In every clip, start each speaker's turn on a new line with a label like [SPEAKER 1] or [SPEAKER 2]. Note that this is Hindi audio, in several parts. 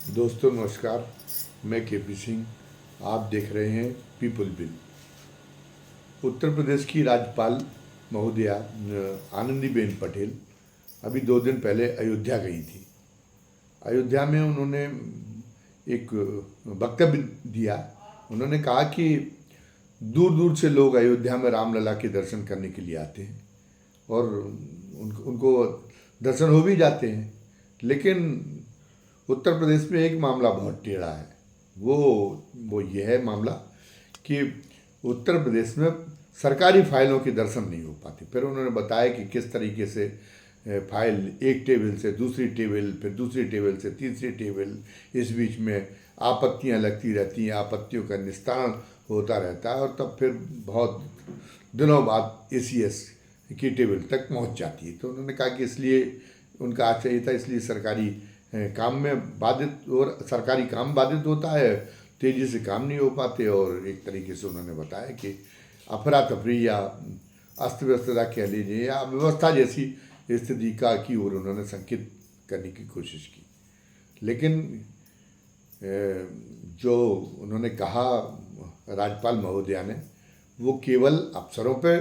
[SPEAKER 1] दोस्तों नमस्कार। मैं केपी सिंह। आप देख रहे हैं पीपल बिल। उत्तर प्रदेश की राज्यपाल महोदया आनंदीबेन पटेल अभी 2 दिन पहले अयोध्या गई थी। अयोध्या में उन्होंने एक वक्तव्य दिया। उन्होंने कहा कि दूर दूर से लोग अयोध्या में रामलला के दर्शन करने के लिए आते हैं और उनको दर्शन हो भी जाते हैं, लेकिन उत्तर प्रदेश में एक मामला बहुत टेढ़ा है। वो वो ये है मामला कि उत्तर प्रदेश में सरकारी फाइलों के दर्शन नहीं हो पाते। फिर उन्होंने बताया कि किस तरीके से फाइल एक टेबल से दूसरी टेबल, फिर दूसरी टेबल से तीसरी टेबल, इस बीच में आपत्तियां लगती रहती हैं, आपत्तियों का निस्तारण होता रहता है और तब फिर बहुत दिनों बाद एसीएस की टेबल तक पहुंच जाती है। तो उन्होंने कहा कि इसलिए उनका आशय था, इसलिए सरकारी काम में बाधित और सरकारी काम बाधित होता है, तेज़ी से काम नहीं हो पाते। और एक तरीके से उन्होंने बताया कि अफरा तफरी या अस्त व्यस्तता कह लीजिए या व्यवस्था जैसी स्थिति का की ओर उन्होंने संकेत करने की कोशिश की। लेकिन जो उन्होंने कहा राज्यपाल महोदया ने, वो केवल अफसरों पे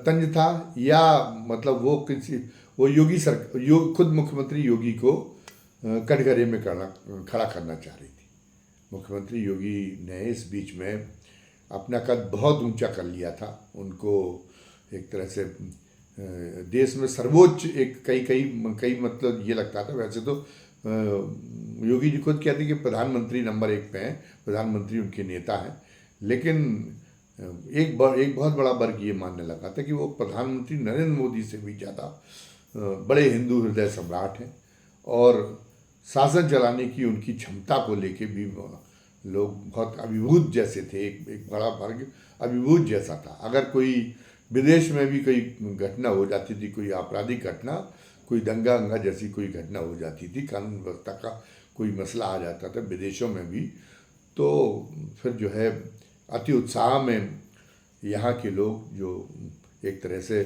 [SPEAKER 1] तंज था या मतलब वो खुद मुख्यमंत्री योगी को कटघरे में खड़ा करना चाह रही थी। मुख्यमंत्री योगी ने इस बीच में अपना कद बहुत ऊंचा कर लिया था। उनको एक तरह से देश में सर्वोच्च एक कई कई कई मतलब ये लगता था। वैसे तो योगी जी खुद कहते कि प्रधानमंत्री नंबर 1 पे हैं, प्रधानमंत्री उनके नेता हैं, लेकिन एक बहुत बड़ा वर्ग ये मानने लगा था कि वो प्रधानमंत्री नरेंद्र मोदी से भी ज़्यादा बड़े हिंदू हृदय सम्राट हैं और शासन चलाने की उनकी क्षमता को लेके भी लोग बहुत अभिभूत जैसे थे। एक बड़ा वर्ग अभिभूत जैसा था। अगर कोई विदेश में भी कोई घटना हो जाती थी, कोई आपराधिक घटना, कोई दंगा अंगा जैसी कोई घटना हो जाती थी, कानून व्यवस्था का कोई मसला आ जाता था विदेशों में भी, तो फिर जो है अति उत्साह में यहाँ के लोग जो एक तरह से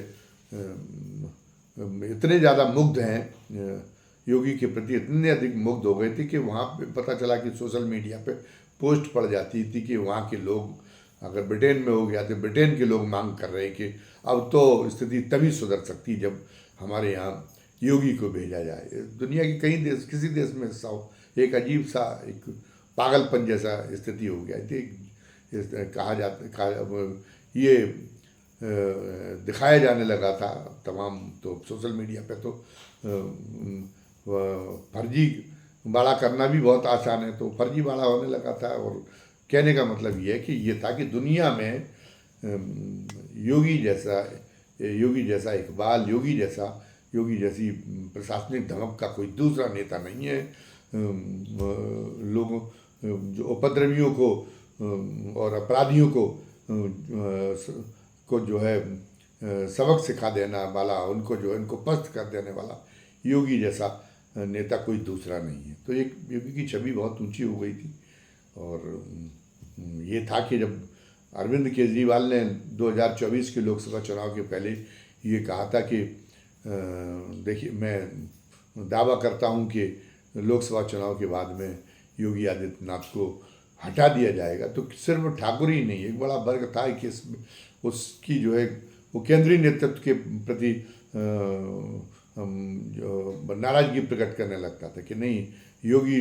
[SPEAKER 1] इतने ज़्यादा मुग्ध हैं योगी के प्रति, इतने अधिक मुग्ध हो गए थे कि वहाँ पे पता चला कि सोशल मीडिया पे पोस्ट पड़ जाती थी कि वहाँ के लोग, अगर ब्रिटेन में हो गया तो ब्रिटेन के लोग मांग कर रहे हैं कि अब तो स्थिति तभी सुधर सकती जब हमारे यहाँ योगी को भेजा जाए। दुनिया के कई देश, किसी देश में एक अजीब सा एक पागलपन जैसा स्थिति हो गया थी। कहा जाता ये दिखाया जाने लगा था तमाम, तो सोशल मीडिया पे तो फर्जी बाड़ा करना भी बहुत आसान है, तो फर्जी बाड़ा होने लगा था। और कहने का मतलब ये है कि ये था कि दुनिया में योगी जैसा इकबाल, योगी जैसी प्रशासनिक धमक का कोई दूसरा नेता नहीं है। लोगों जो उपद्रवियों को और अपराधियों को जो है सबक सिखा देना वाला, उनको जो है इनको पस्त कर देने वाला योगी जैसा नेता कोई दूसरा नहीं है। तो एक योगी की छवि बहुत ऊंची हो गई थी। और ये था कि जब अरविंद केजरीवाल ने 2024 के लोकसभा चुनाव के पहले ये कहा था कि देखिए, मैं दावा करता हूँ कि लोकसभा चुनाव के बाद में योगी आदित्यनाथ को हटा दिया जाएगा, तो सिर्फ ठाकुर ही नहीं, एक बड़ा वर्ग था कि उसकी जो है वो केंद्रीय नेतृत्व के प्रति जो नाराजगी प्रकट करने लगता था कि नहीं, योगी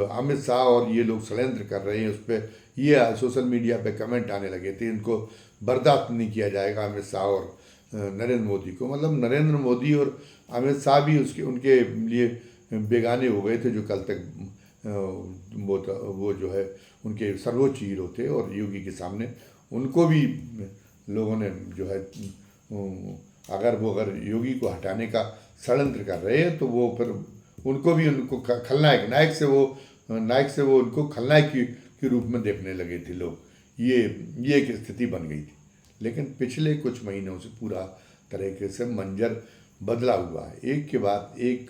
[SPEAKER 1] अमित शाह और ये लोग षड्यंत्र कर रहे हैं। उस पर ये सोशल मीडिया पे कमेंट आने लगे थे, इनको बर्दाश्त नहीं किया जाएगा अमित शाह और नरेंद्र मोदी को। मतलब नरेंद्र मोदी और अमित शाह भी उनके लिए बेगाने हो गए थे, जो कल तक वो जो है उनके सर्वोच्च हीरो थे। और योगी के सामने उनको भी लोगों ने जो है अगर योगी को हटाने का षड्यंत्र कर रहे हैं तो वो फिर उनको खलनायक, नायक से वो उनको खलनायक के रूप में देखने लगे थे लोग। ये एक स्थिति बन गई थी। लेकिन पिछले कुछ महीनों से पूरा तरीके से मंजर बदला हुआ है। एक के बाद एक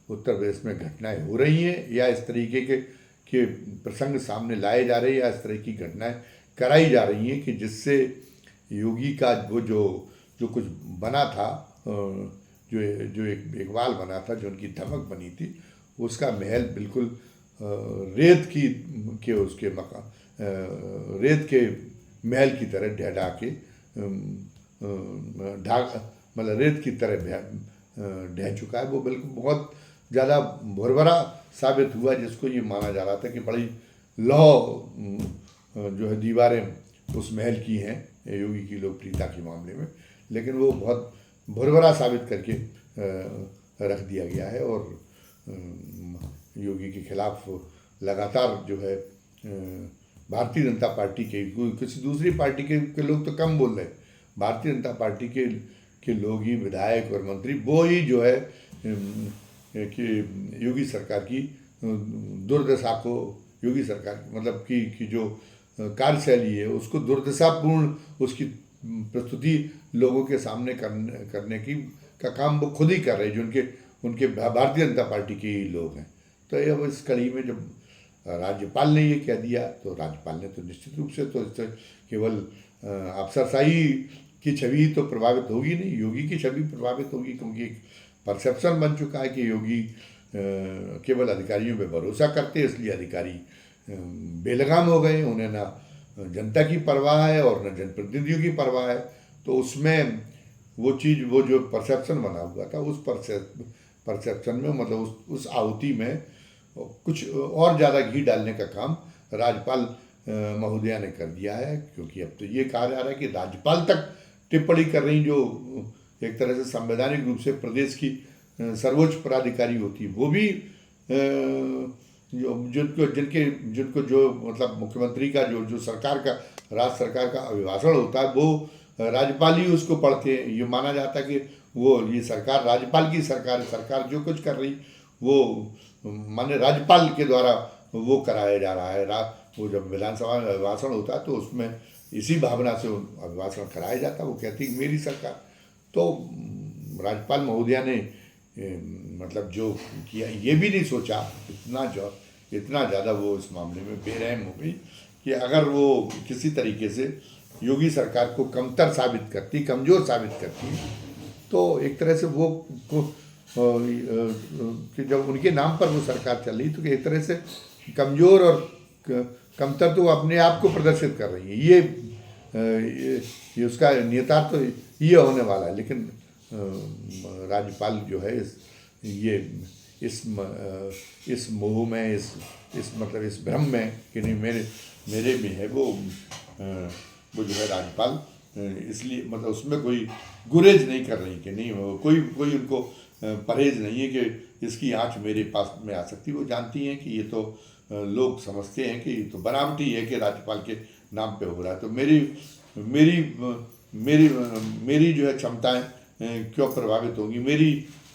[SPEAKER 1] उत्तर प्रदेश में घटनाएं हो रही हैं, या इस तरीके के प्रसंग सामने लाए जा रहे हैं, या इस तरह की घटनाएं कराई जा रही हैं कि जिससे योगी का वो जो कुछ बना था, जो एक इकबाल बना था, जो उनकी धमक बनी थी, उसका महल बिल्कुल रेत के उसके रेत के महल की तरह ढह के ढाक मतलब रेत की तरह ढह चुका है। वो बिल्कुल बहुत ज़्यादा भुरभरा साबित हुआ, जिसको ये माना जा रहा था कि बड़ी लौ जो है दीवारें उस महल की हैं योगी की लोकप्रियता के मामले में, लेकिन वो बहुत भुरभरा साबित करके रख दिया गया है। और योगी के खिलाफ लगातार जो है भारतीय जनता पार्टी के, किसी दूसरी पार्टी के लोग तो कम बोल रहे हैं, भारतीय जनता पार्टी के लोग ही, विधायक और मंत्री, वो ही जो है कि योगी सरकार की दुर्दशा को, योगी सरकार मतलब कि जो कार्यशैली है उसको दुर्दशापूर्ण उसकी प्रस्तुति लोगों के सामने करने की का काम वो खुद ही कर रहे हैं, जो उनके भारतीय जनता पार्टी के ही लोग हैं। तो अब इस कड़ी में जब राज्यपाल ने ये कह दिया, तो राज्यपाल ने तो निश्चित रूप से तो इससे केवल अफसरशाही की छवि तो प्रभावित होगी नहीं, योगी की छवि प्रभावित होगी, क्योंकि एक परसेप्शन बन चुका है कि योगी केवल अधिकारियों पे भरोसा करते हैं, इसलिए अधिकारी बेलगाम हो गए, उन्हें ना जनता की परवाह है और न जनप्रतिनिधियों की परवाह है। तो उसमें वो चीज़, वो जो परसेप्शन बना हुआ था, उस परसेप्शन में मतलब उस आहुति में कुछ और ज़्यादा घी डालने का काम राज्यपाल महोदया ने कर दिया है। क्योंकि अब तो ये कहा जा रहा है कि राज्यपाल तक टिप्पणी कर रही, जो एक तरह से संवैधानिक रूप से प्रदेश की सर्वोच्च पदाधिकारी होती है, वो भी जिनको जो मतलब मुख्यमंत्री का जो सरकार का, राज्य सरकार का अभिभाषण होता है, वो राज्यपाल ही उसको पढ़ते हैं। ये माना जाता है कि वो ये सरकार राज्यपाल की सरकार है, सरकार जो कुछ कर रही वो माने राज्यपाल के द्वारा वो कराया जा रहा है। वो जब विधानसभा में अभिभाषण होता है तो उसमें इसी भावना से अभिभाषण कराया जाता है। वो कहती है मेरी सरकार। तो राज्यपाल महोदया ने मतलब जो किया, ये भी नहीं सोचा, इतना ज़्यादा वो इस मामले में बेरहम हो गई कि अगर वो किसी तरीके से योगी सरकार को कमतर साबित करती, कमज़ोर साबित करती, तो एक तरह से वो कि जब उनके नाम पर वो सरकार चल रही, तो एक तरह से कमज़ोर और कमतर तो अपने आप को प्रदर्शित कर रही है। ये उसका नियतार्थ तो ये होने वाला है। लेकिन राज्यपाल जो है इस मोह में, इस मतलब इस भ्रम में कि नहीं मेरे में है, वो जो है राज्यपाल इसलिए मतलब उसमें कोई गुरेज नहीं कर रही कि नहीं, कोई उनको परहेज नहीं है कि इसकी आँच मेरे पास में आ सकती। वो जानती हैं कि ये तो लोग समझते हैं कि ये तो बनावटी है कि राज्यपाल के नाम पे हो रहा है। तो मेरी जो है क्षमताएं क्यों प्रभावित होगी,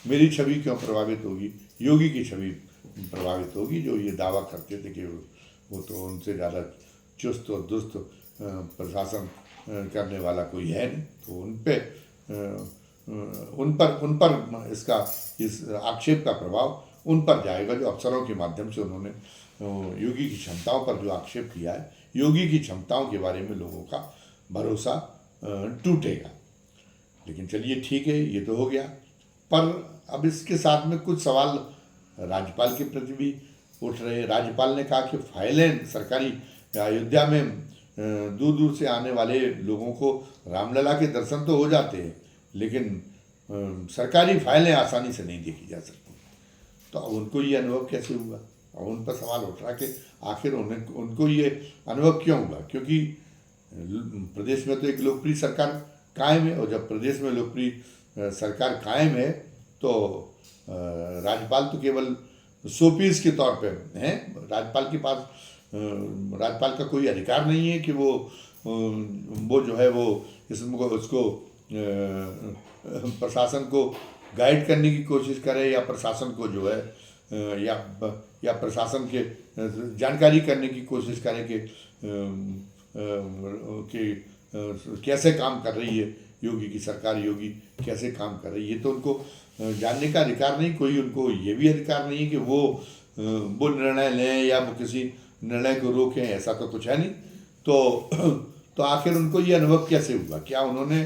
[SPEAKER 1] मेरी छवि क्यों प्रभावित होगी, योगी की छवि प्रभावित होगी, जो ये दावा करते थे कि वो तो उनसे ज़्यादा चुस्त और दुरुस्त प्रशासन करने वाला कोई है नहीं। तो उन पर इस आक्षेप का प्रभाव उन पर जाएगा, जो अफसरों के माध्यम से उन्होंने योगी की क्षमताओं पर जो आक्षेप किया है, योगी की क्षमताओं के बारे में लोगों का भरोसा टूटेगा। लेकिन चलिए ठीक है, ये तो हो गया। पर अब इसके साथ में कुछ सवाल राज्यपाल के प्रति भी उठ रहे। राज्यपाल ने कहा कि फाइलें सरकारी, अयोध्या में दूर दूर से आने वाले लोगों को रामलला के दर्शन तो हो जाते हैं, लेकिन सरकारी फाइलें आसानी से नहीं देखी जा सकती। तो अब उनको ये अनुभव कैसे हुआ? और उन पर सवाल उठ रहा कि आखिर उनको ये अनुभव क्यों हुआ? क्योंकि प्रदेश में तो एक लोकप्रिय सरकार कायम है, और जब प्रदेश में लोकप्रिय सरकार कायम है तो राज्यपाल तो केवल शोपीस के तौर पे हैं। राज्यपाल का कोई अधिकार नहीं है कि वो जो है वो उसको प्रशासन को गाइड करने की कोशिश करे, या प्रशासन को जो है या प्रशासन के जानकारी करने की कोशिश करे कि कैसे काम कर रही है योगी की सरकार, योगी कैसे काम कर रही है। तो उनको जानने का अधिकार नहीं, कोई उनको ये भी अधिकार नहीं है कि वो निर्णय लें या वो किसी निर्णय को रोकें, ऐसा तो कुछ है नहीं। तो आखिर उनको ये अनुभव कैसे हुआ? क्या उन्होंने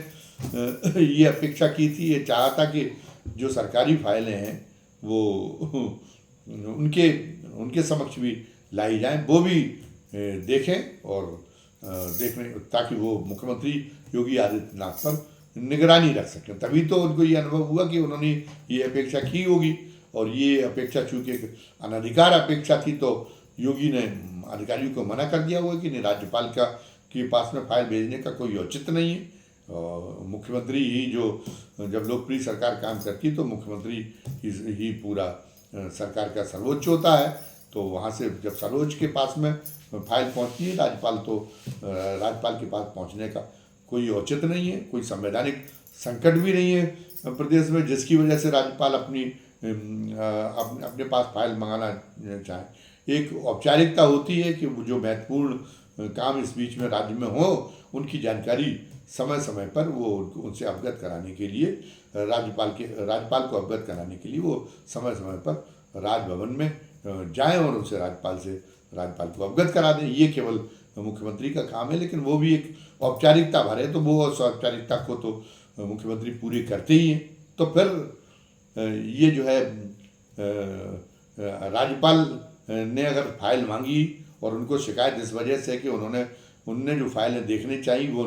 [SPEAKER 1] ये अपेक्षा की थी, ये चाहा था कि जो सरकारी फाइलें हैं वो उनके उनके समक्ष भी लाई जाएं, वो भी देखें और देखने, ताकि वो मुख्यमंत्री योगी आदित्यनाथ पर निगरानी रख सकें। तभी तो उनको ये अनुभव हुआ कि उन्होंने ये अपेक्षा की होगी, और ये अपेक्षा चूँकि अनधिकार अपेक्षा थी तो योगी ने अधिकारियों को मना कर दिया होगा कि नहीं, राज्यपाल के पास में फाइल भेजने का कोई औचित्य नहीं है। मुख्यमंत्री ही जो, जब लोकप्रिय सरकार काम करती है तो मुख्यमंत्री ही पूरा सरकार का सर्वोच्च होता है, तो वहाँ से जब सर्वोच्च के पास में फाइल पहुँचती है राज्यपाल, तो राज्यपाल के पास पहुँचने का कोई औचित्य नहीं है, कोई संवैधानिक संकट भी नहीं है प्रदेश में जिसकी वजह से राज्यपाल अपने पास फाइल मंगाना चाहें। एक औपचारिकता होती है कि जो महत्वपूर्ण काम इस बीच में राज्य में हो, उनकी जानकारी समय समय पर वो उनसे अवगत कराने के लिए, राज्यपाल को अवगत कराने के लिए वो समय समय पर राजभवन में जाएं और उनसे राज्यपाल को अवगत करा दें। ये केवल मुख्यमंत्री का काम है, लेकिन वो भी एक औपचारिकता भर है, तो वो औपचारिकता को तो मुख्यमंत्री पूरी करते ही हैं। तो फिर ये जो है राज्यपाल ने अगर फाइल मांगी और उनको शिकायत इस वजह से कि उनने जो फाइलें देखनी चाहिए वो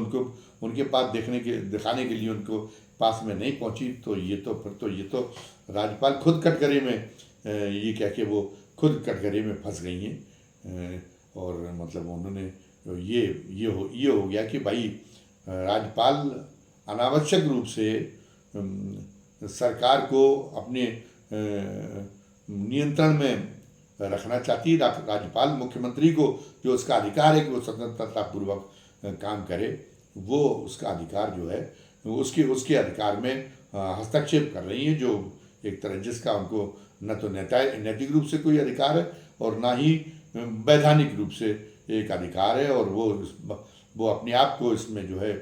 [SPEAKER 1] उनके पास दिखाने के लिए उनको पास में नहीं पहुंची, तो ये तो राज्यपाल खुद कटघरे में ये कह के वो खुद कटघरे में फंस गई हैं। और मतलब उन्होंने ये हो गया कि भाई राज्यपाल अनावश्यक रूप से सरकार को अपने नियंत्रण में रखना चाहती है। राज्यपाल मुख्यमंत्री को जो उसका अधिकार है कि वो स्वतंत्रता पूर्वक काम करे, वो उसका अधिकार जो है उसके अधिकार में हस्तक्षेप कर रही है, जो एक तरह जिसका उनको न तो नैतिक रूप से कोई अधिकार है और ना ही वैधानिक रूप से एक अधिकार है, और वो अपने आप को इसमें जो है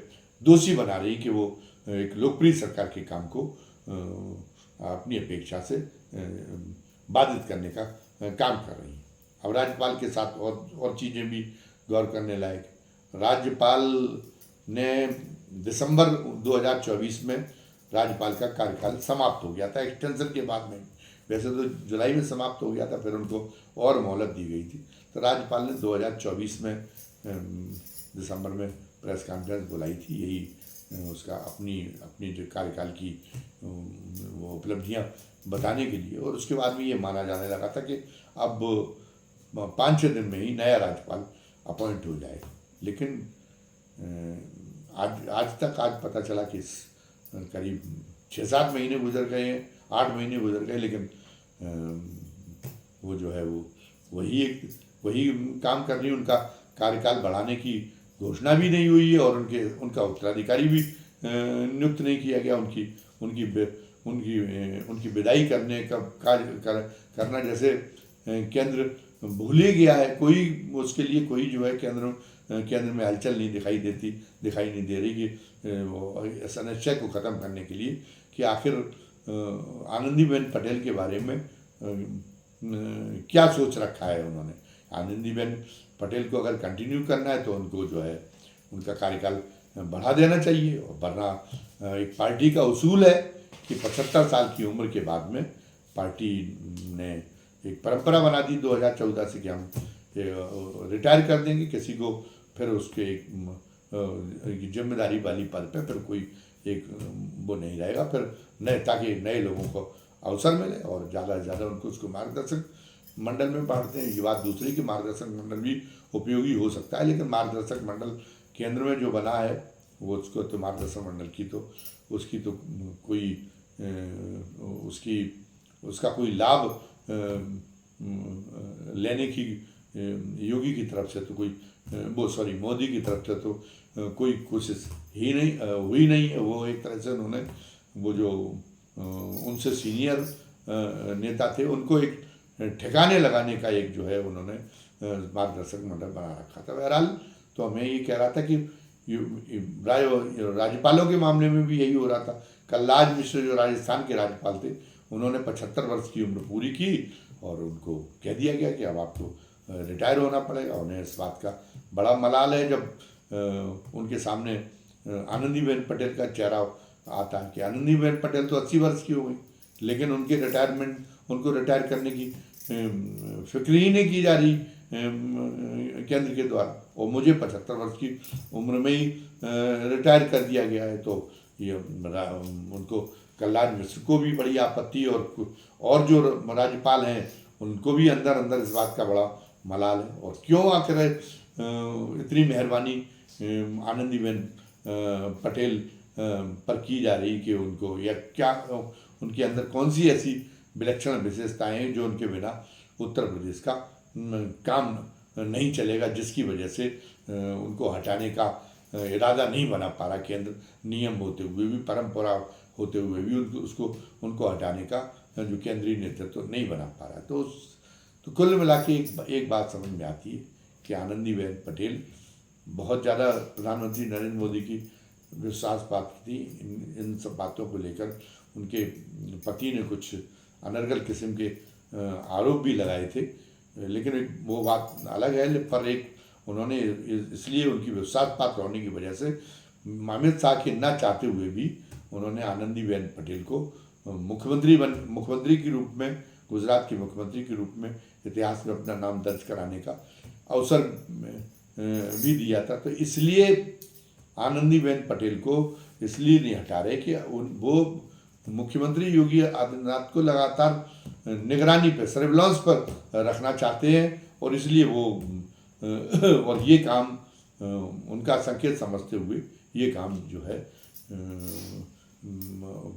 [SPEAKER 1] दोषी बना रही कि वो एक लोकप्रिय सरकार के काम को अपनी अपेक्षा से बाधित करने का काम कर रही है। अब राज्यपाल के साथ और चीज़ें भी गौर करने लायक। राज्यपाल ने दिसंबर 2024 में राज्यपाल का कार्यकाल समाप्त हो गया था, एक्सटेंशन के बाद में। वैसे तो जुलाई में समाप्त हो गया था, फिर उनको और मोहलत दी गई थी। तो राज्यपाल ने 2024 में दिसंबर में प्रेस कॉन्फ्रेंस बुलाई थी, यही उसका अपनी जो कार्यकाल की वो उपलब्धियां बताने के लिए। और उसके बाद में ये माना जाने लगा था कि अब 5-6 दिन में ही नया राज्यपाल अपॉइंट हो जाएगा, लेकिन आज पता चला कि करीब 6-7 महीने गुजर गए हैं, 8 महीने गुजर गए, लेकिन वो जो है वो वही काम कर रही। उनका कार्यकाल बढ़ाने की घोषणा भी नहीं हुई है और उनका उत्तराधिकारी भी नियुक्त नहीं किया गया। उनकी विदाई करने का कार्य करना जैसे केंद्र भूल ही गया है। उसके लिए कोई जो है केंद्र में हलचल दिखाई नहीं दे रही कि इस अनिश्चय को ख़त्म करने के लिए कि आखिर आनंदीबेन पटेल के बारे में क्या सोच रखा है उन्होंने। आनंदीबेन पटेल को अगर कंटिन्यू करना है तो उनको जो है उनका कार्यकाल बढ़ा देना चाहिए, वरना एक पार्टी का उसूल है कि 75 साल की उम्र के बाद में पार्टी ने एक परंपरा बना दी 2014 से कि हम रिटायर कर देंगे किसी को, फिर उसके एक जिम्मेदारी वाली पद पे फिर कोई एक वो नहीं रहेगा, फिर ताकि नए लोगों को अवसर मिले और ज़्यादा से ज़्यादा उनको उसको मार्गदर्शक मंडल में बांटते हैं। ये बात दूसरी कि मार्गदर्शक मंडल भी उपयोगी हो सकता है, लेकिन मार्गदर्शक मंडल केंद्र में जो बना है वो उसको तो मार्गदर्शक मंडल की तो उसकी तो कोई उसका कोई लाभ लेने की योगी की तरफ से तो मोदी की तरफ से तो कोई कोशिश हुई नहीं है। वो एक तरह से उन्होंने वो जो उनसे सीनियर नेता थे उनको एक ठिकाने लगाने का एक जो है उन्होंने मार्गदर्शक मंडल बना रखा था। बहरहाल तो मैं ये कह रहा था कि राज्यपालों के मामले में भी यही हो रहा था। कलराज मिश्र जो राजस्थान के राज्यपाल थे, उन्होंने 75 वर्ष की उम्र पूरी की और उनको कह दिया गया कि अब आपको रिटायर होना पड़ेगा। उन्हें इस बात का बड़ा मलाल है जब उनके सामने आनंदीबेन पटेल का चेहरा आता है कि आनंदीबेन पटेल तो 80 वर्ष की हो गई, लेकिन उनको रिटायर करने की फिक्र ही नहीं की जा रही केंद्र के द्वारा। और मुझे 75 वर्ष की उम्र में ही रिटायर कर दिया गया है। तो ये उनको कलराज मिश्र को भी बड़ी आपत्ति, और जो राज्यपाल हैं उनको भी अंदर अंदर इस बात का बड़ा मलाल है। और क्यों आखिर इतनी मेहरबानी आनंदीबेन पटेल पर की जा रही कि उनको, या क्या उनके अंदर कौन सी ऐसी विलक्षण विशेषताएं हैं जो उनके बिना उत्तर प्रदेश का काम नहीं चलेगा, जिसकी वजह से उनको हटाने का इरादा नहीं बना पा रहा केंद्र, नियम होते हुए भी, परंपरा होते हुए भी उनको हटाने का जो केंद्रीय नेतृत्व नहीं बना पा रहा। तो कुल मिला के एक बात समझ में आती है कि आनंदीबेन पटेल बहुत ज़्यादा प्रधानमंत्री नरेंद्र मोदी की विश्वास पात्र थी। इन सब बातों को लेकर उनके पति ने कुछ अनर्गल किस्म के आरोप भी लगाए थे, लेकिन वो बात अलग है। पर उन्होंने इसलिए उनकी विश्वास पात्र होने की वजह से अमित शाह के ना चाहते हुए भी उन्होंने आनंदीबेन पटेल को मुख्यमंत्री के रूप में, गुजरात के मुख्यमंत्री के रूप में इतिहास में अपना नाम दर्ज कराने का अवसर भी दिया था। तो इसलिए आनंदीबेन पटेल को इसलिए नहीं हटा रहे कि वो मुख्यमंत्री योगी आदित्यनाथ को लगातार निगरानी पे, सर्विलांस पर रखना चाहते हैं, और इसलिए वो और ये काम उनका संकेत समझते हुए ये काम जो है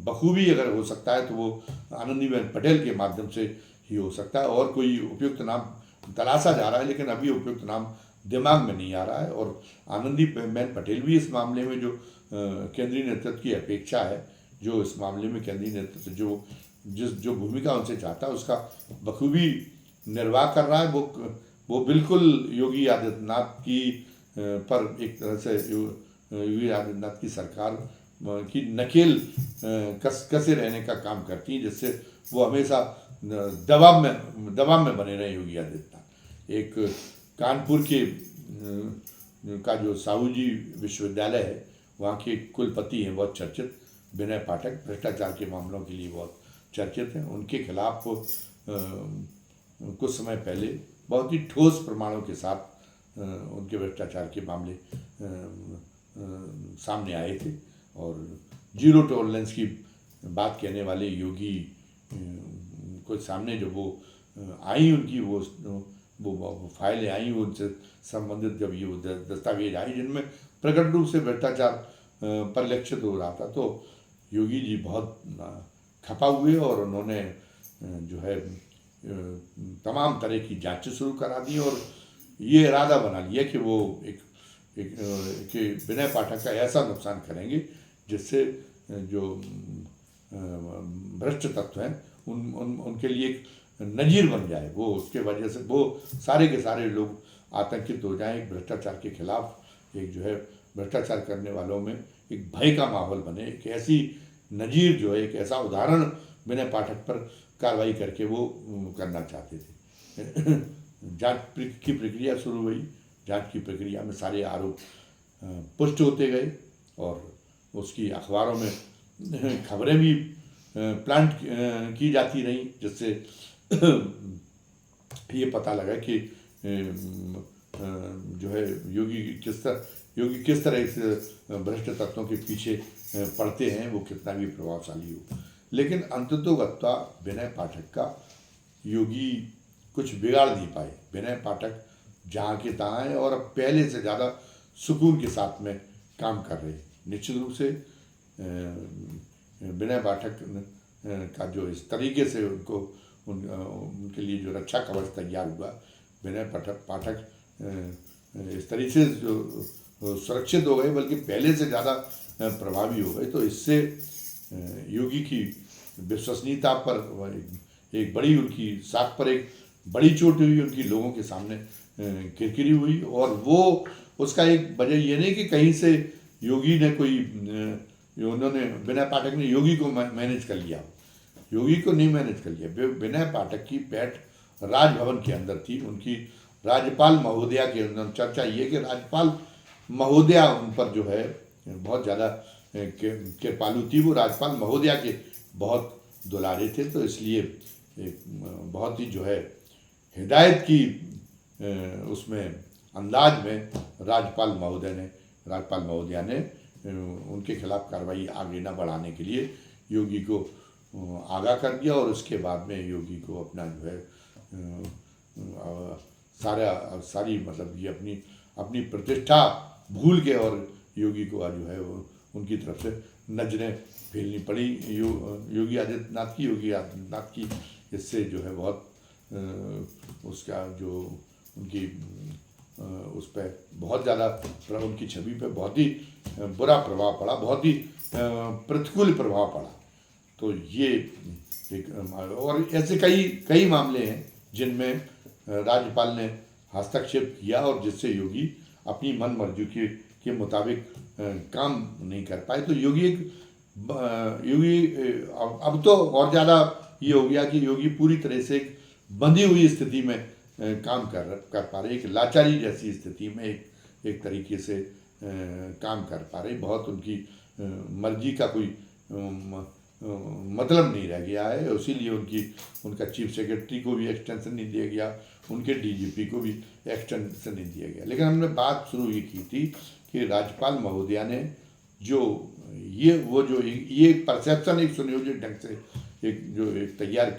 [SPEAKER 1] बखूबी अगर हो सकता है तो वो आनंदीबेन पटेल के माध्यम से ही हो सकता है। और कोई उपयुक्त नाम तलाशा जा रहा है, लेकिन अभी उपयुक्त नाम दिमाग में नहीं आ रहा है। और आनंदीबेन पटेल भी इस मामले में जो केंद्रीय नेतृत्व की अपेक्षा है, जो इस मामले में केंद्रीय नेतृत्व जो भूमिका उनसे चाहता है उसका बखूबी निर्वाह कर रहा है। वो बिल्कुल योगी आदित्यनाथ की पर एक तरह से योगी आदित्यनाथ की सरकार की नकेल कसे रहने का काम करती है, जिससे वो हमेशा दबाव में बने रहे योगी आदित्यनाथ। एक कानपुर के का जो साहू जी विश्वविद्यालय है, वहाँ के कुलपति हैं बहुत चर्चित, विनय पाठक, भ्रष्टाचार के मामलों के लिए बहुत चर्चित हैं। उनके खिलाफ कुछ समय पहले बहुत ही ठोस प्रमाणों के साथ उनके भ्रष्टाचार के मामले सामने आए थे। और जीरो टॉलरेंस की बात कहने वाले योगी को सामने जो वो आई, उनकी वो फाइलें आई, उनसे संबंधित जब ये दस्तावेज आई जिनमें प्रकट रूप से भ्रष्टाचार परिलक्षित हो रहा था, तो योगी जी बहुत खपा हुए और उन्होंने जो है तमाम तरह की जांचें शुरू करा दी और ये इरादा बना लिया कि वो कि विनय पाठक का ऐसा नुकसान करेंगे जिससे जो भ्रष्ट तत्व हैं उनके लिए एक नजीर बन जाए। वो उसके वजह से वो सारे के सारे लोग आतंकित हो जाएं। एक भ्रष्टाचार के खिलाफ एक जो है भ्रष्टाचार करने वालों में एक भय का माहौल बने। एक ऐसी नजीर जो है, एक ऐसा उदाहरण विनय पाठक पर कार्रवाई करके वो करना चाहते थे। जांच की प्रक्रिया शुरू हुई। जांच की प्रक्रिया में सारे आरोप पुष्ट होते गए और उसकी अखबारों में खबरें भी प्लांट की जाती रहीं, जिससे ये पता लगा कि जो है योगी किस तरह इस भ्रष्ट तत्वों के पीछे पड़ते हैं, वो कितना भी प्रभावशाली हो। लेकिन अंततोगत्वा विनय पाठक का योगी कुछ बिगाड़ नहीं पाए। विनय पाठक जहाँ के तहाँ हैं और अब पहले से ज़्यादा सुकून के साथ में काम कर रहे हैं। निश्चित रूप से विनय पाठक का जो इस तरीके से उनके लिए जो रक्षा कवच तैयार हुआ, विनय पाठक इस तरीके से जो सुरक्षित हो गए, बल्कि पहले से ज़्यादा प्रभावी हो गए। तो इससे योगी की विश्वसनीयता पर एक बड़ी, उनकी साख पर एक बड़ी चोट हुई, उनकी लोगों के सामने किरकिरी हुई। और वो उसका एक वजह ये नहीं कि कहीं से योगी ने उन्होंने विनय पाठक ने योगी को मैनेज कर लिया। योगी को नहीं मैनेज कर लिया। विनय पाठक की पैठ राजभवन के अंदर थी, उनकी राज्यपाल महोदया के अंदर। चर्चा ये कि राज्यपाल महोदया उन पर जो है बहुत ज़्यादा कृपालु थी। वो राज्यपाल महोदया के बहुत दुलारे थे, तो इसलिए बहुत ही जो है हिदायत की उसमें अंदाज में राज्यपाल महोदया ने उनके खिलाफ कार्रवाई आगे न बढ़ाने के लिए योगी को आगाह कर दिया, और उसके बाद में योगी को अपना जो है सारी मतलब ये अपनी प्रतिष्ठा भूल के, और योगी को जो है उनकी तरफ से नजरें फेलनी पड़ी योगी आदित्यनाथ की। इससे जो है बहुत उसका जो उनकी उस पर बहुत ज़्यादा उनकी छवि पे बहुत ही बुरा प्रभाव पड़ा, बहुत ही प्रतिकूल प्रभाव पड़ा। तो ये एक और ऐसे कई मामले हैं जिनमें राज्यपाल ने हस्तक्षेप किया और जिससे योगी अपनी मन मर्जी के मुताबिक काम नहीं कर पाए। तो योगी अब तो और ज़्यादा ये हो गया कि योगी पूरी तरह से एक बंधी हुई स्थिति में काम कर पा रहे, एक लाचारी जैसी स्थिति में एक तरीके से काम कर पा रहे। बहुत उनकी मर्जी का कोई मतलब नहीं रह गया है, इसीलिए उनका चीफ सेक्रेटरी को भी एक्सटेंशन नहीं दिया गया, उनके डीजीपी को भी एक्सटेंशन नहीं दिया गया। लेकिन हमने बात शुरू ये की थी कि राज्यपाल महोदया ने ये परसेप्शन एक सुनियोजित ढंग से एक तैयार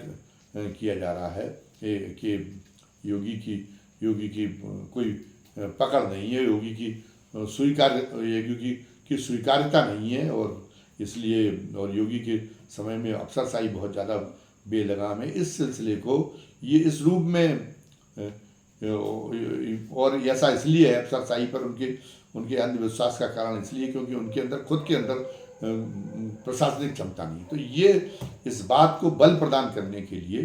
[SPEAKER 1] किया जा रहा है कि योगी की कोई पकड़ नहीं है, योगी की स्वीकार्यता नहीं है, और इसलिए और योगी के समय में अफसरशाही बहुत ज़्यादा बेलगाम है। इस सिलसिले को ये इस रूप में और ऐसा इसलिए है अफसरशाही पर उनके अंधविश्वास का कारण इसलिए क्योंकि उनके अंदर खुद के अंदर प्रशासनिक क्षमता नहीं। तो ये इस बात को बल प्रदान करने के लिए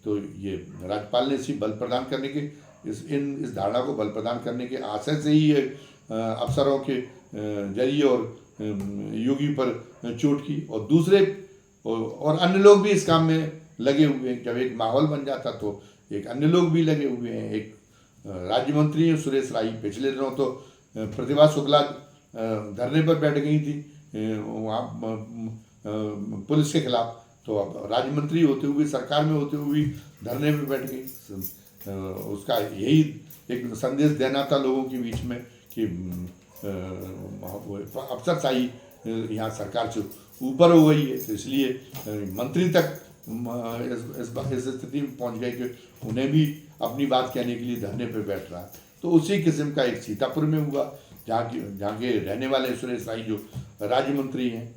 [SPEAKER 1] तो ये राज्यपाल ने इसी बल प्रदान करने के इस धारणा को बल प्रदान करने के आशय से ही अफसरों के जरिए और योगी पर चोट की, और दूसरे और अन्य लोग भी इस काम में लगे हुए हैं। जब एक माहौल बन जाता तो एक अन्य लोग भी लगे हुए हैं। एक राज्य मंत्री सुरेश राई पिछले दिनों तो प्रतिभा शुक्ला धरने पर बैठ गई थी वहाँ पुलिस के खिलाफ, तो अब राज्य मंत्री होते हुए सरकार में होते हुए धरने पर बैठ गई। उसका यही एक संदेश देना था लोगों के बीच में कि अफसरशाही यहाँ सरकार से ऊपर हो गई है। तो इसलिए मंत्री तक इस स्थिति में पहुँच गए कि उन्हें भी अपनी बात कहने के लिए धरने पर बैठ रहा। तो उसी किस्म का एक सीतापुर में हुआ, जहाँ के रहने वाले सुरेश राई जो राज्य मंत्री हैं,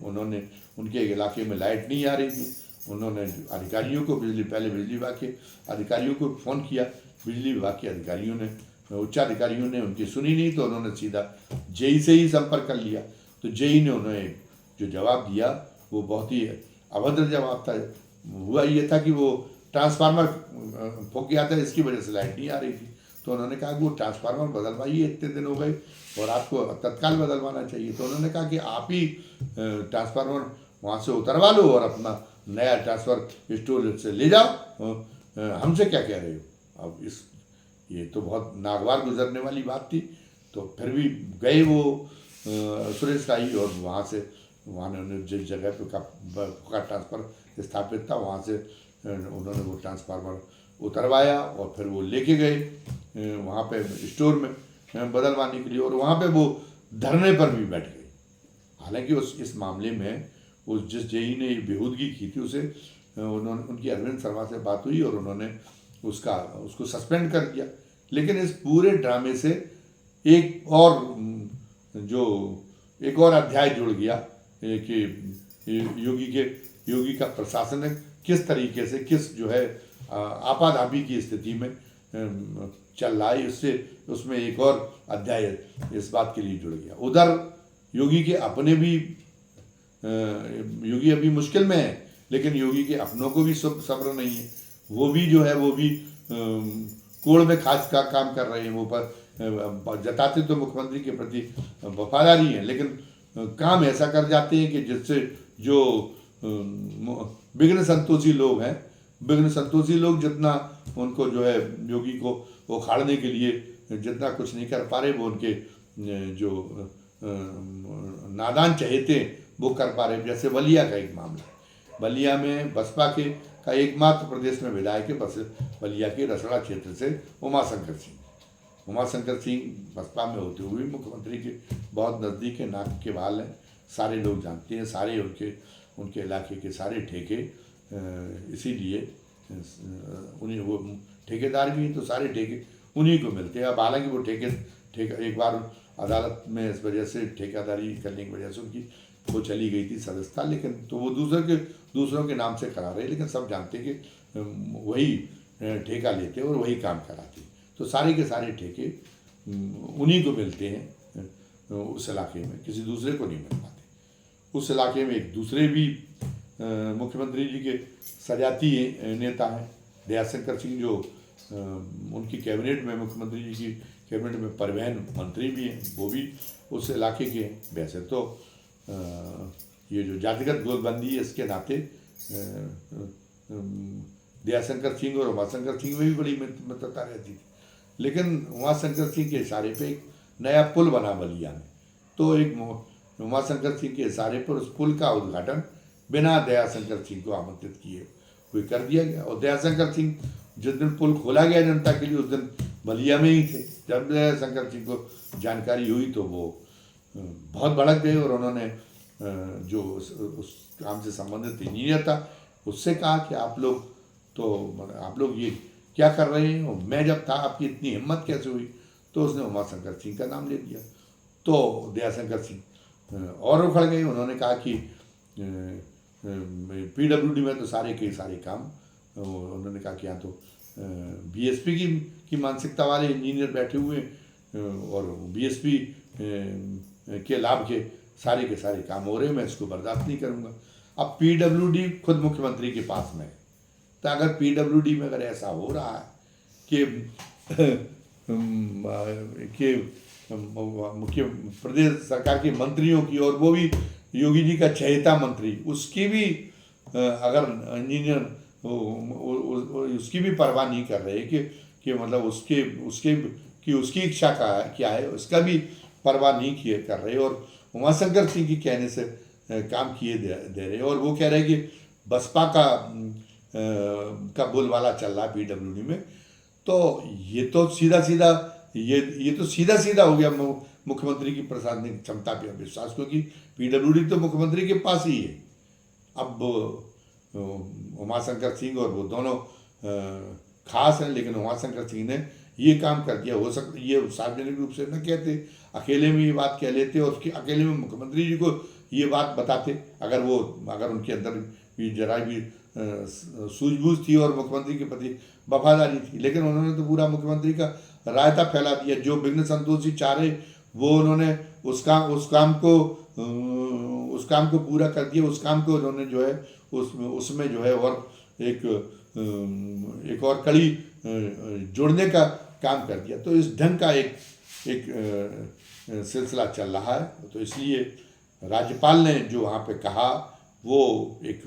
[SPEAKER 1] उनके इलाके में लाइट नहीं आ रही थी। उन्होंने अधिकारियों को पहले बिजली विभाग के अधिकारियों को फ़ोन किया, बिजली विभाग के अधिकारियों ने उच्च अधिकारियों ने उनकी सुनी नहीं, तो उन्होंने सीधा जेई से ही संपर्क कर लिया। तो जेई ने उन्हें जो जवाब दिया वो बहुत ही अभद्र जवाब था। हुआ ये था कि वो ट्रांसफार्मर फूक गया था, इसकी वजह से लाइट नहीं आ रही थी। तो उन्होंने कहा कि वो ट्रांसफार्मर बदलवाइए, इतने दिन हो गए और आपको तत्काल बदलवाना चाहिए। तो उन्होंने कहा कि आप ही ट्रांसफार्मर वहाँ से उतरवा लो और अपना नया ट्रांसफर स्टोर से ले जाओ, हमसे क्या कह रहे हो। अब ये तो बहुत नागवार गुजरने वाली बात थी। तो फिर भी गए वो सुरेश राई, और वहाँ ने जिस जगह पे ट्रांसफर स्थापित था वहाँ से उन्होंने वो ट्रांसफार्मर उतरवाया और फिर वो लेके गए वहाँ पे स्टोर में बदलवाने के लिए, और वहाँ पे वो धरने पर भी बैठ गए। हालांकि इस मामले में जिस जेई ने बेहूदगी की थी उनकी अरविंद शर्मा से बात हुई और उन्होंने उसको सस्पेंड कर दिया। लेकिन इस पूरे ड्रामे से एक और अध्याय जुड़ गया कि योगी का प्रशासन किस तरीके से जो है आपाधापी की स्थिति में चल रहा है। उसमें एक और अध्याय इस बात के लिए जुड़ गया। उधर योगी के अपने भी योगी अभी मुश्किल में है, लेकिन योगी के अपनों को भी सब्र नहीं है। वो भी कोड़ में खास का काम कर रहे हैं। वो पर जताते तो मुख्यमंत्री के प्रति वफादारी है, लेकिन काम ऐसा कर जाते हैं कि जिससे जो विघ्न संतोषी लोग हैं, विघ्न संतोषी लोग जितना उनको जो है योगी को उखाड़ने के लिए जितना कुछ नहीं कर पा रहे, वो उनके जो नादान चहेते वो कर पा रहे। जैसे बलिया का एक मामला, बलिया में बसपा के का एकमात्र प्रदेश में विधायक है बस बलिया के रसड़ा क्षेत्र से उमाशंकर सिंह। उमाशंकर सिंह बसपा में होते हुए मुख्यमंत्री के बहुत नज़दीक है, नाक के बाल हैं, सारे लोग जानते हैं, सारे उनके इलाके के सारे ठेके, इसीलिए उन्हीं वो ठेकेदार भी हैं तो सारे ठेके उन्हीं को मिलते हैं। अब हालांकि वो ठेका एक बार अदालत में इस वजह से ठेकेदारी करने की वजह से उनकी वो चली गई थी सदस्यता, लेकिन तो वो दूसरों के नाम से करा रहे, लेकिन सब जानते हैं कि वही ठेका लेते और वही काम कराते, तो सारे के सारे ठेके उन्हीं को मिलते हैं उस इलाके में, किसी दूसरे को नहीं मिल पाते। उस इलाके में एक दूसरे भी मुख्यमंत्री जी के सजाती नेता हैं दयाशंकर सिंह, जो उनकी कैबिनेट में, मुख्यमंत्री जी की कैबिनेट में परिवहन मंत्री भी हैं, वो भी उस इलाके के हैं। वैसे तो ये जो जातिगत गोलबंदी है इसके नाते दयाशंकर सिंह और उमाशंकर सिंह में भी बड़ी मित्रता रहती थी, लेकिन उमाशंकर सिंह के इशारे पे एक नया पुल बना बलिया में, तो एक उमाशंकर सिंह के इशारे पर उस पुल का उद्घाटन बिना दयाशंकर सिंह को आमंत्रित किए हुए कर दिया गया। और दयाशंकर सिंह जिस दिन पुल खोला गया जनता के लिए उस दिन बलिया में ही थे। जब दयाशंकर सिंह को जानकारी हुई तो वो बहुत भड़क गए और उन्होंने जो उस काम से संबंधित इंजीनियर था उससे कहा कि आप लोग ये क्या कर रहे हैं, और मैं जब था आपकी इतनी हिम्मत कैसे हुई, तो उसने उमाशंकर सिंह का नाम ले दिया। तो दयाशंकर सिंह और उखड़ गए, उन्होंने कहा कि PWD में तो सारे के सारे काम, उन्होंने कहा कि यहाँ तो BSP की मानसिकता वाले इंजीनियर बैठे हुए और BSP के लाभ के सारे काम हो रहे हैं, मैं इसको बर्दाश्त नहीं करूँगा। अब PWD खुद मुख्यमंत्री के पास में है, तो अगर PWD में अगर ऐसा हो रहा है कि मुख्य प्रदेश सरकार के मंत्रियों की, और वो भी योगी जी का चहेता मंत्री, उसकी भी अगर इंजीनियर उसकी भी परवाह नहीं कर रहे कि मतलब उसकी इच्छा क्या है, उसका भी परवाह नहीं कर रहे, और उमाशंकर सिंह की कहने से काम किए दे रहे, और वो कह रहे कि बसपा का बोलबाला चल रहा है PWD में। तो ये तो सीधा सीधा हो गया मुख्यमंत्री की प्रशासनिक क्षमता पे अविश्वास, क्योंकि PWD तो मुख्यमंत्री के पास ही है। अब उमाशंकर सिंह और वो दोनों खास हैं, लेकिन उमाशंकर सिंह ने ये काम कर दिया। हो सकता ये सार्वजनिक रूप से न कहते, अकेले में ये बात कह लेते और उसके अकेले में मुख्यमंत्री जी को ये बात बताते, अगर उनके अंदर भी जरा भी सूझबूझ थी और मुख्यमंत्री के प्रति वफादारी थी, लेकिन उन्होंने तो पूरा मुख्यमंत्री का रायता फैला दिया। जो विघ्न संतोषी चाह रहे वो उन्होंने उस काम को पूरा कर दिया। उस काम को उन्होंने जो है उसमें जो है और एक और कड़ी जोड़ने का काम कर दिया। तो इस ढंग का एक सिलसिला चल रहा है। तो इसलिए राज्यपाल ने जो वहाँ पे कहा वो एक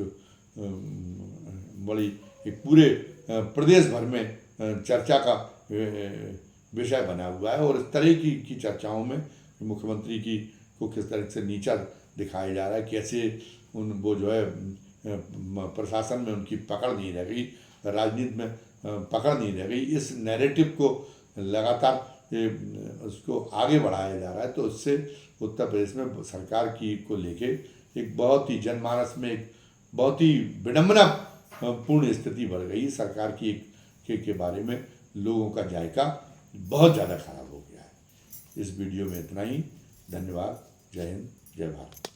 [SPEAKER 1] पूरे प्रदेश भर में चर्चा का विषय बना हुआ है, और इस तरह की चर्चाओं में मुख्यमंत्री को किस तरह से नीचा दिखाया जा रहा है, कैसे वो जो है प्रशासन में उनकी पकड़ नहीं रह गई, राजनीति में पकड़ नहीं रह गई, इस नैरेटिव को लगातार उसको आगे बढ़ाया जा रहा है। तो उससे उत्तर प्रदेश में सरकार को लेके एक बहुत ही जनमानस में एक बहुत ही विडम्बना पूर्ण स्थिति बढ़ गई। सरकार के बारे में लोगों का जायका बहुत ज़्यादा खराब हो गया है। इस वीडियो में इतना ही। धन्यवाद। जय हिंद, जय भारत।